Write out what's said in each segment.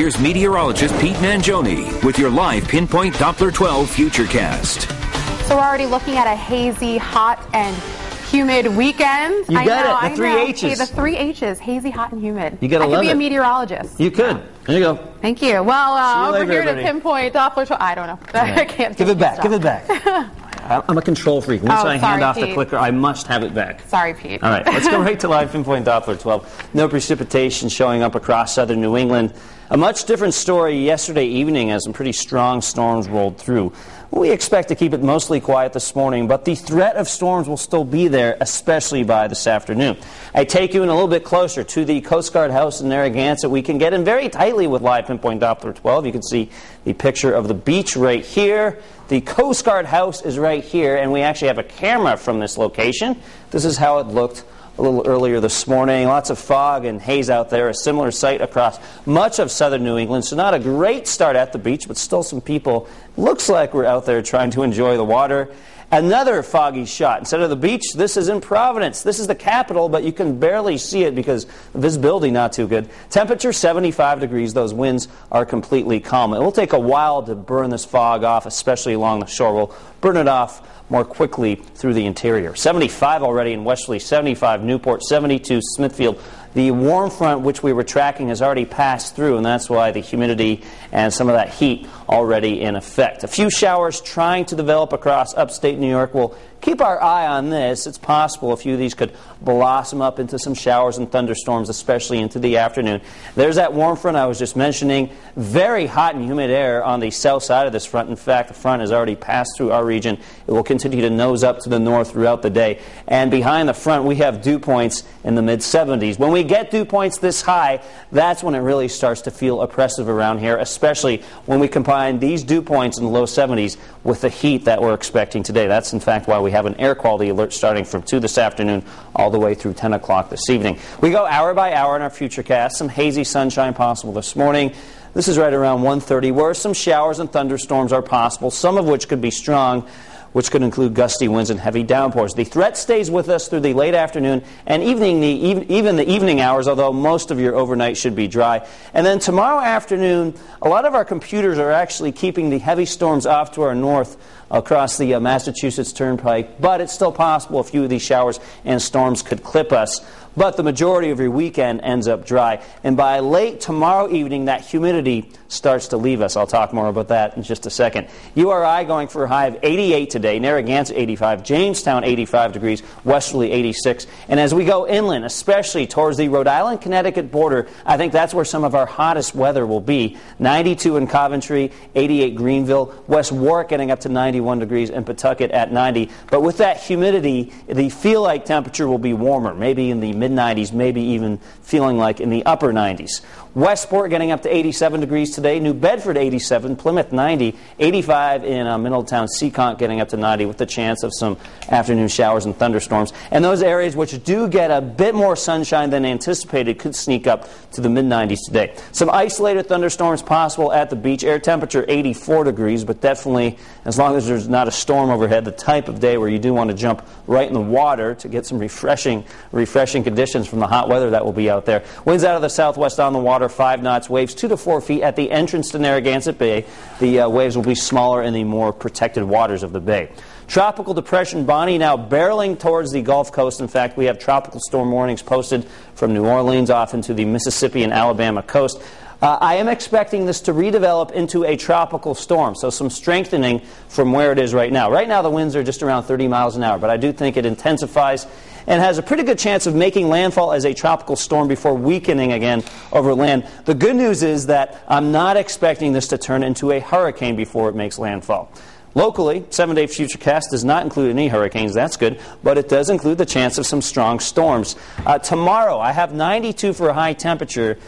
here's meteorologist Pete Mangione with your live Pinpoint Doppler 12 Futurecast. So we're already looking at a hazy, hot, and humid weekend. You got it, the three H's. Hey, the three H's, hazy, hot, and humid. You gotta love it. I could be a meteorologist. You could. There you go. Thank you. Well, over here everybody. to Pinpoint Doppler 12. I don't know. Right. I can't give it back. Give it back. I'm a control freak. Once I hand off the clicker, I must have it back. Sorry, Pete. All right, let's go right to live Pinpoint Doppler 12. No precipitation showing up across southern New England. A much different story yesterday evening as some pretty strong storms rolled through. We expect to keep it mostly quiet this morning, but the threat of storms will still be there, especially by this afternoon. I take you in a little bit closer to the Coast Guard house in Narragansett. We can get in very tightly with live Pinpoint Doppler 12. You can see the picture of the beach right here. The Coast Guard house is right here, and we actually have a camera from this location. This is how it looked a little earlier this morning. Lots of fog and haze out there. A similar sight across much of southern New England. So not a great start at the beach, but still some people, looks like we're out there trying to enjoy the water. Another foggy shot. Instead of the beach, this is in Providence. This is the capital, but you can barely see it because the visibility not too good. Temperature 75 degrees. Those winds are completely calm. It will take a while to burn this fog off, especially along the shore. We'll burn it off more quickly through the interior. 75 already in Westerly, 75 Newport, 72 Smithfield. The warm front which we were tracking has already passed through, and that's why the humidity and some of that heat already in effect. A few showers trying to develop across upstate New York. We'll keep our eye on this. It's possible a few of these could blossom up into some showers and thunderstorms, especially into the afternoon. There's that warm front I was just mentioning. Very hot and humid air on the south side of this front. In fact, the front has already passed through our region. It will continue to nose up to the north throughout the day. And behind the front, we have dew points in the mid-70s. When we get dew points this high, that's when it really starts to feel oppressive around here, especially when we combine these dew points in the low 70s with the heat that we're expecting today. That's, in fact, why we have an air quality alert starting from 2 this afternoon all the way through 10 o'clock this evening. We go hour by hour in our Futurecast. Some hazy sunshine possible this morning. This is right around 1:30, where some showers and thunderstorms are possible, some of which could be strong, which could include gusty winds and heavy downpours. The threat stays with us through the late afternoon and even the evening hours, although most of your overnight should be dry. And then tomorrow afternoon, a lot of our computers are actually keeping the heavy storms off to our north across the Massachusetts Turnpike, but it's still possible a few of these showers and storms could clip us. But the majority of your weekend ends up dry. And by late tomorrow evening, that humidity starts to leave us. I'll talk more about that in just a second. URI going for a high of 88 today. Narragansett 85. Jamestown 85 degrees. Westerly 86. And as we go inland, especially towards the Rhode Island-Connecticut border, I think that's where some of our hottest weather will be. 92 in Coventry, 88 Greenville. West Warwick getting up to 91 degrees, and Pawtucket at 90. But with that humidity, the feel-like temperature will be warmer, maybe in the mid-90s, maybe even feeling like in the upper 90s. Westport getting up to 87 degrees today. New Bedford 87, Plymouth 90, 85 in Middletown. Seekonk getting up to 90 with the chance of some afternoon showers and thunderstorms. And those areas which do get a bit more sunshine than anticipated could sneak up to the mid-90s today. Some isolated thunderstorms possible at the beach. Air temperature 84 degrees, but definitely, as long as there's not a storm overhead, the type of day where you do want to jump right in the water to get some refreshing conditions from the hot weather that will be out there. Winds out of the southwest on the water, 5 knots, waves 2 to 4 feet at the entrance to Narragansett Bay. The waves will be smaller in the more protected waters of the bay. Tropical Depression Bonnie now barreling towards the Gulf Coast. In fact, we have tropical storm warnings posted from New Orleans off into the Mississippi and Alabama coast. I am expecting this to redevelop into a tropical storm, so some strengthening from where it is right now. Right now the winds are just around 30 miles an hour, but I do think it intensifies and has a pretty good chance of making landfall as a tropical storm before weakening again over land. The good news is that I'm not expecting this to turn into a hurricane before it makes landfall. Locally, 7-day Futurecast does not include any hurricanes. That's good. But it does include the chance of some strong storms. Tomorrow, I have 92 for a high temperature.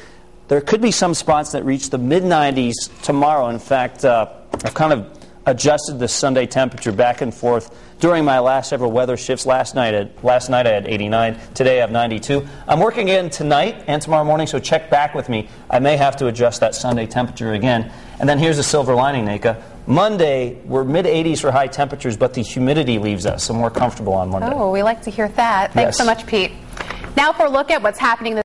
There could be some spots that reach the mid-90s tomorrow. In fact, I've kind of adjusted the Sunday temperature back and forth during my last several weather shifts. Last night I had 89. Today I have 92. I'm working in tonight and tomorrow morning, so check back with me. I may have to adjust that Sunday temperature again. And then here's the silver lining, Nika. Monday, we're mid-80s for high temperatures, but the humidity leaves us, so more comfortable on Monday. Oh, we like to hear that. Thanks so much, Pete. Now for a look at what's happening this